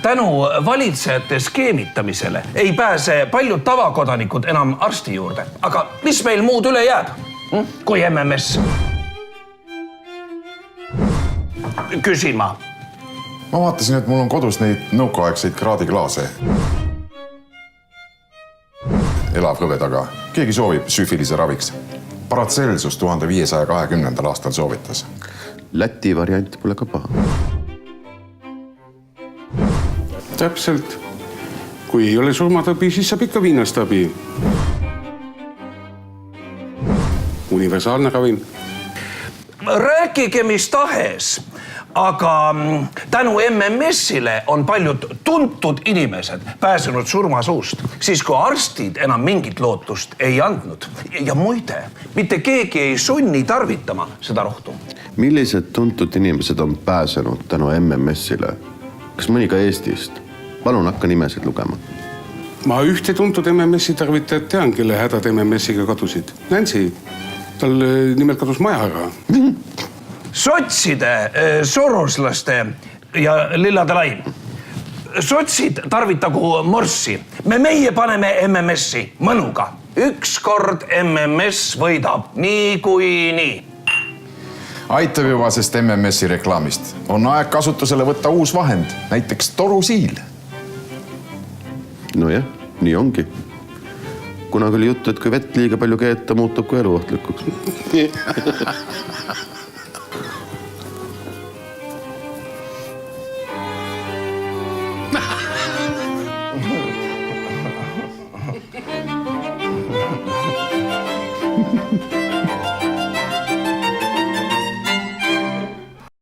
tänu valitsejate skeemitamisele ei pääse paljud tavakodanikud enam arsti juurde. Aga mis meil muud üle jääb, kui MMS? Küsin ma. Ma vaatasin, et mul on kodus neid nõukoaegseid kraadiklaase. Elav kõve taga. Keegi soovib süfilise raviks. Paracelsus 1520. aastal soovitas. Läti variant pole ka paha. Täpselt. Kui ei ole surmatabi, siis saab ikka viinastabi. Universaalne ravim. Rääkige mis tahes, aga tänu MMS-ile on paljud tuntud inimesed pääsenud surmasuust, siis kui arstid enam mingit lootust ei andnud. Ja muide, mitte keegi ei sunni tarvitama seda rohtu. Millised tuntud inimesed on pääsenud tänu MMS-ile? Kas mõni ka Eestist? Palun hakka nimesid lugema. Ma ühte tuntud MMS-i tarvitajat tean, kelle hädad MMS-iga kadusid. Nancy, tal nimelt kadus maja ära. Sotside, soroslaste ja lillade laim. Sotsid tarvitagu morssi. Meie paneme MMS-i mõnuga. Ükskord MMS võidab nii kui nii. Aitab juba sest MMS-i reklaamist. On aeg kasutusele võtta uus vahend, näiteks torusiil. No jah, nii ongi. Kunagi oli juttu, et kui vett liiga palju keeta, muutub kui eluohtlikuks.